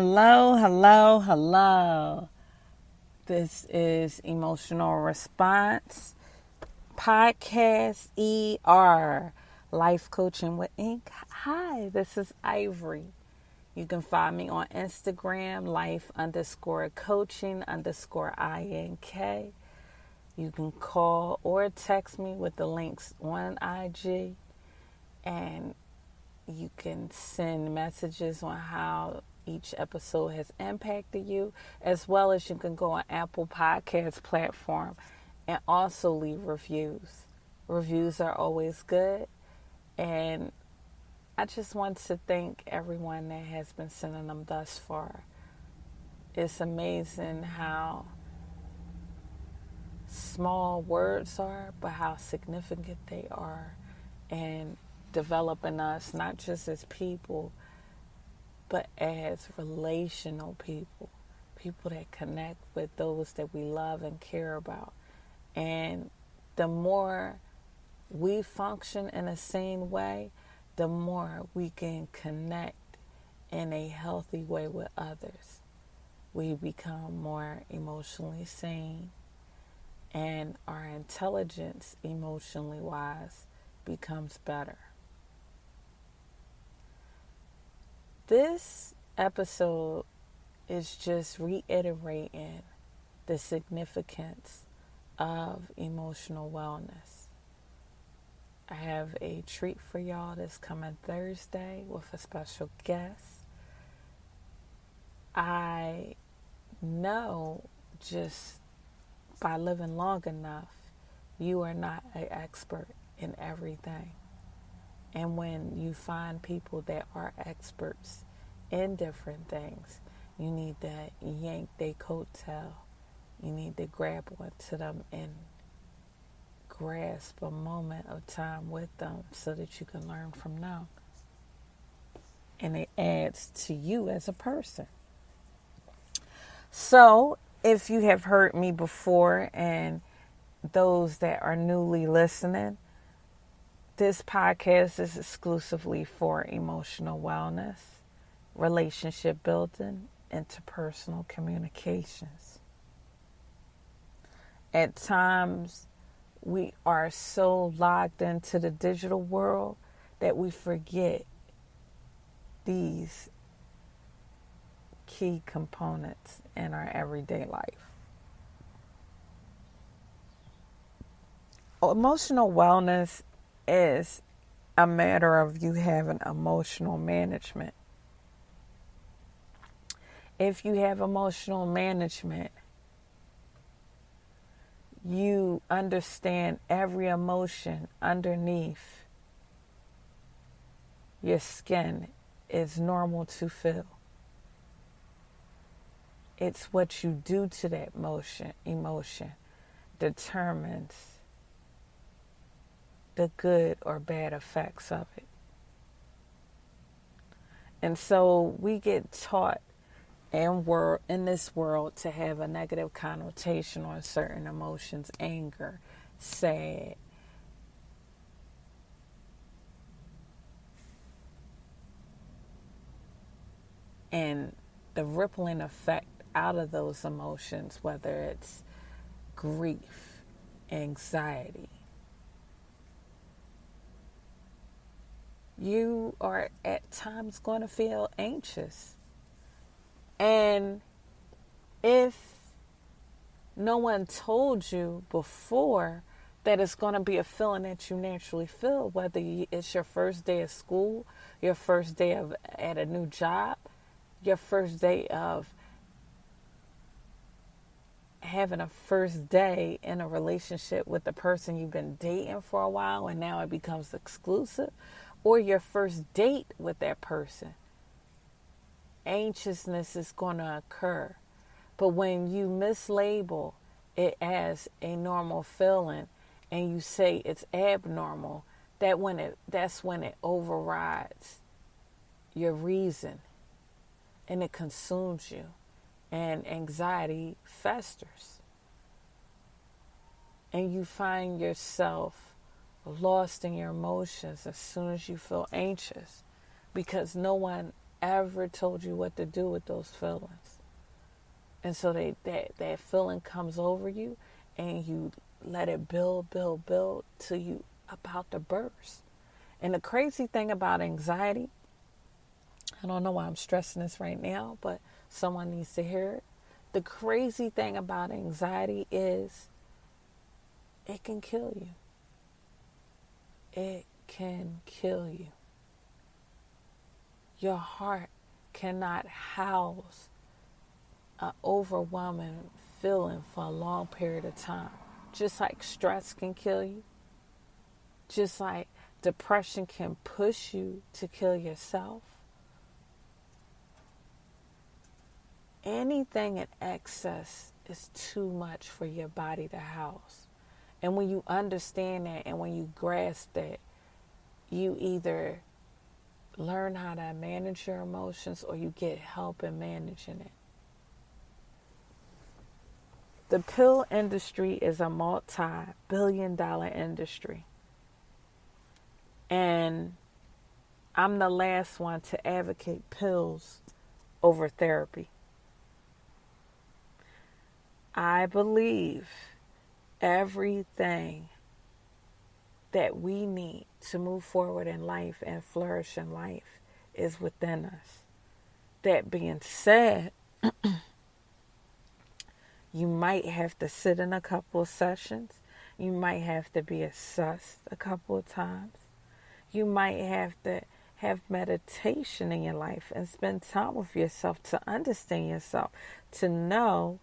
Hello, hello, hello. This is Emotional Response Podcast Life Coaching with Ink. Hi, this is Ivory. You can find me on Instagram, life_coaching_INK. You can call or text me with the links on IG, and you can send messages on how each episode has impacted you, as well as you can go on Apple Podcast platform and also leave reviews. Reviews are always good, and I just want to thank everyone that has been sending them thus far. It's amazing how small words are, but how significant they are in developing us, not just as people, but as relational people, people that connect with those that we love and care about. And the more we function in a sane way, the more we can connect in a healthy way with others. We become more emotionally sane, and our intelligence, emotionally wise, becomes better. This episode is just reiterating the significance of emotional wellness. I have a treat for y'all that's coming Thursday with a special guest. I know just by living long enough, you are not an expert in everything. And when you find people that are experts in different things, you need to yank their coattail. You need to grab onto them and grasp a moment of time with them so that you can learn from them. And it adds to you as a person. So, if you have heard me before and those that are newly listening, this podcast is exclusively for emotional wellness, relationship building, interpersonal communications. At times, we are so locked into the digital world that we forget these key components in our everyday life. Emotional wellness is a matter of you having emotional management. If you have emotional management, you understand every emotion underneath your skin is normal to feel. It's what you do to that emotion determines the good or bad effects of it. And so we get taught in this world to have a negative connotation on certain emotions: anger, sad, and the rippling effect out of those emotions, whether it's grief, anxiety. You are at times going to feel anxious. And if no one told you before that it's going to be a feeling that you naturally feel, whether it's your first day of school, your first day at a new job, your first day of having a first day in a relationship with the person you've been dating for a while and now it becomes exclusive, or your first date with that person, anxiousness is going to occur. But when you mislabel it as a normal feeling and you say it's abnormal, that's when it overrides your reason and it consumes you, and anxiety festers. And you find yourself lost in your emotions as soon as you feel anxious, because no one ever told you what to do with those feelings. And so that feeling comes over you, and you let it build till you about to burst. And the crazy thing about anxiety, I don't know why I'm stressing this right now, but someone needs to hear it. The crazy thing about anxiety is it can kill you. It can kill you. Your heart cannot house an overwhelming feeling for a long period of time. Just like stress can kill you, just like depression can push you to kill yourself. Anything in excess is too much for your body to house. And when you understand that and when you grasp that, you either learn how to manage your emotions or you get help in managing it. The pill industry is a multi-billion-dollar industry. And I'm the last one to advocate pills over therapy. I believe everything that we need to move forward in life and flourish in life is within us. That being said, you might have to sit in a couple of sessions. You might have to be assessed a couple of times. You might have to have meditation in your life and spend time with yourself to understand yourself, to know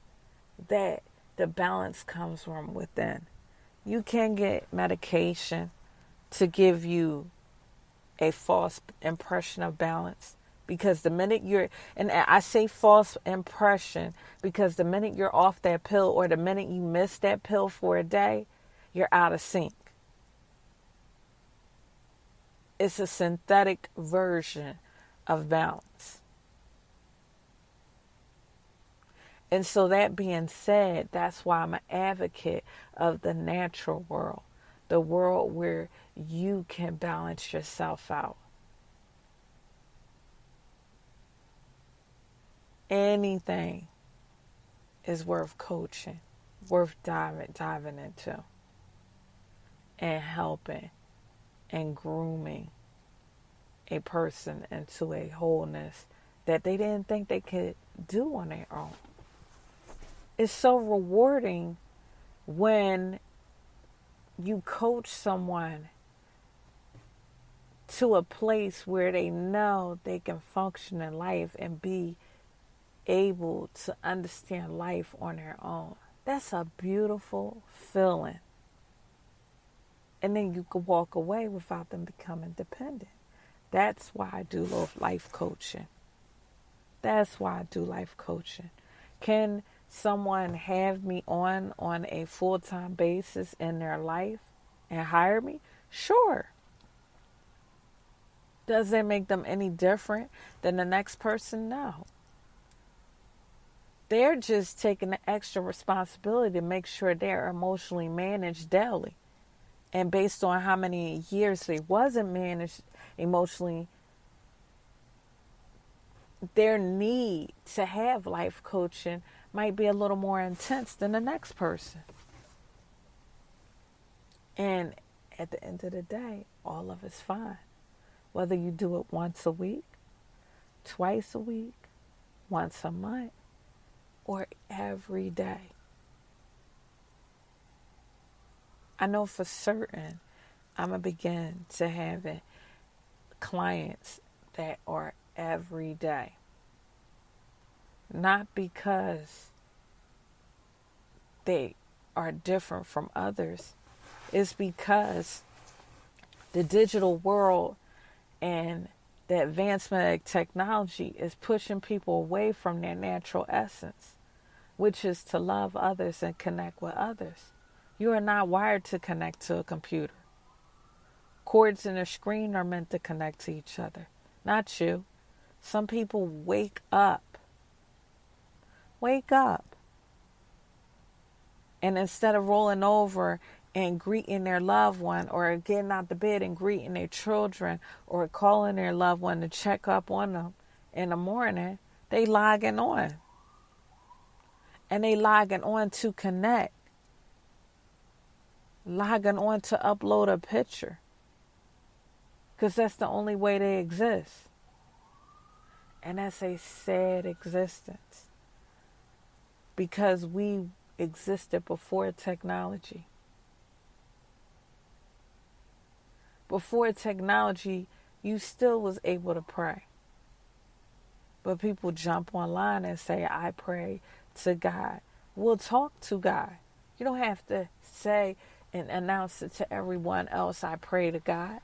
that the balance comes from within. You can get medication to give you a false impression of balance, because the minute and I say false impression because the minute you're off that pill or the minute you miss that pill for a day, you're out of sync. It's a synthetic version of balance. And so that being said, that's why I'm an advocate of the natural world, the world where you can balance yourself out. Anything is worth coaching, worth diving into, and helping and grooming a person into a wholeness that they didn't think they could do on their own. It's so rewarding when you coach someone to a place where they know they can function in life and be able to understand life on their own. That's a beautiful feeling. And then you can walk away without them becoming dependent. That's why I do life coaching. That's why I do life coaching. Can someone have me on a full-time basis in their life and hire me? Sure. Does that make them any different than the next person? No. They're just taking the extra responsibility to make sure they're emotionally managed daily. And based on how many years they wasn't managed emotionally, their need to have life coaching might be a little more intense than the next person. And at the end of the day, all of it's fine. Whether you do it once a week, twice a week, once a month, or every day. I know for certain I'm going to begin to have clients that are every day. Not because they are different from others. It's because the digital world and the advancement of technology is pushing people away from their natural essence, which is to love others and connect with others. You are not wired to connect to a computer. Cords in a screen are meant to connect to each other, not you. Some people wake up. Wake up. And instead of rolling over and greeting their loved one, or getting out the bed and greeting their children, or calling their loved one to check up on them in the morning, they logging on. And they logging on to connect. Logging on to upload a picture. Because that's the only way they exist. And that's a sad existence. Because we existed before technology. Before technology, you still was able to pray. But people jump online and say, I pray to God. We'll talk to God. You don't have to say and announce it to everyone else, I pray to God.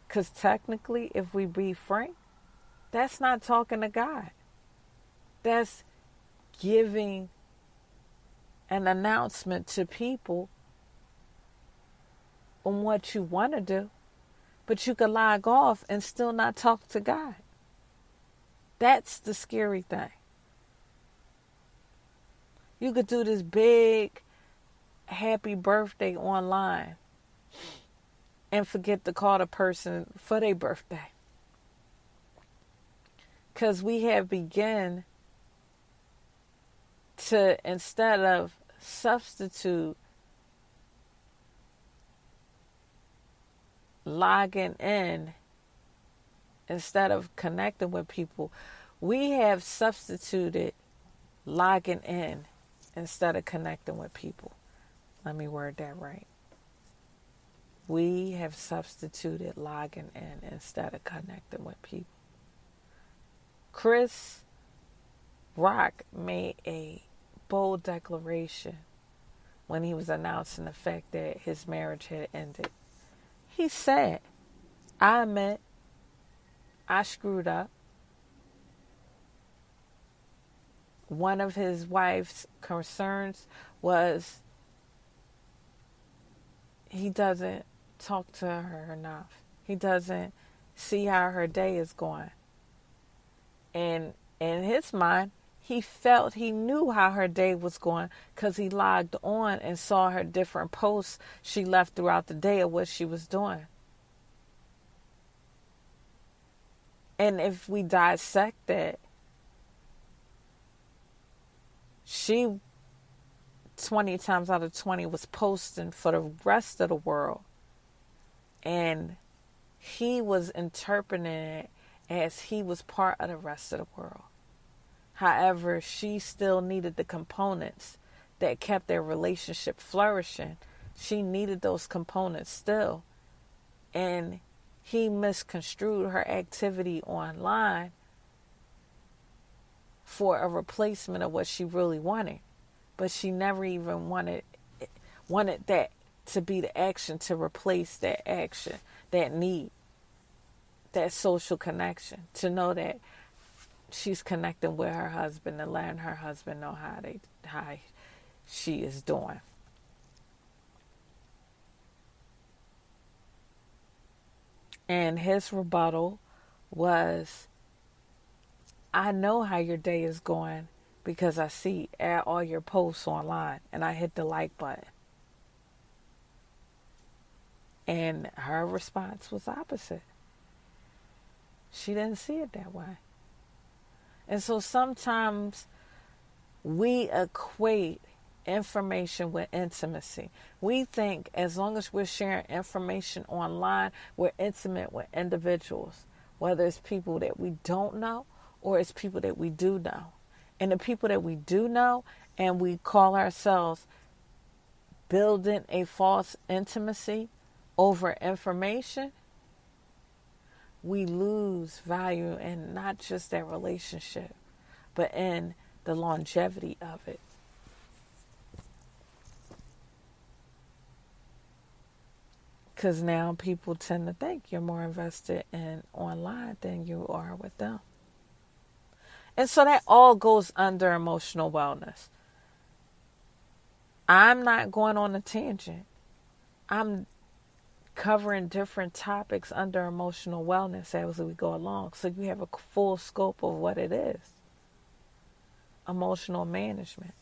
Because technically, if we be frank, that's not talking to God. That's giving an announcement to people on what you want to do. But you can log off and still not talk to God. That's the scary thing. You could do this big happy birthday online and forget to call the person for their birthday. Because we have begun to, instead of substitute logging in, instead of connecting with people, we have substituted logging in instead of connecting with people. Let me word that right. We have substituted logging in instead of connecting with people. Chris Rock made a bold declaration when he was announcing the fact that his marriage had ended. He said, I admit I screwed up. One of his wife's concerns was he doesn't talk to her enough. He doesn't see how her day is going. And in his mind, he felt he knew how her day was going because he logged on and saw her different posts she left throughout the day of what she was doing. And if we dissect that, she 20 times out of 20 was posting for the rest of the world. And he was interpreting it as he was part of the rest of the world. However, she still needed the components that kept their relationship flourishing. She needed those components still. And he misconstrued her activity online for a replacement of what she really wanted. But she never even wanted that to be the action to replace that action, that need, that social connection, to know that she's connecting with her husband and letting her husband know how she is doing. And his rebuttal was, I know how your day is going because I see all your posts online and I hit the like button. And her response was opposite. She didn't see it that way. And so sometimes we equate information with intimacy. We think as long as we're sharing information online, we're intimate with individuals, whether it's people that we don't know or it's people that we do know. And the people that we do know, and we call ourselves building a false intimacy over information, we lose value in not just that relationship, but in the longevity of it. Because now people tend to think you're more invested in online than you are with them. And so that all goes under emotional wellness. I'm not going on a tangent. I'm covering different topics under emotional wellness as we go along, so you have a full scope of what it is. Emotional management.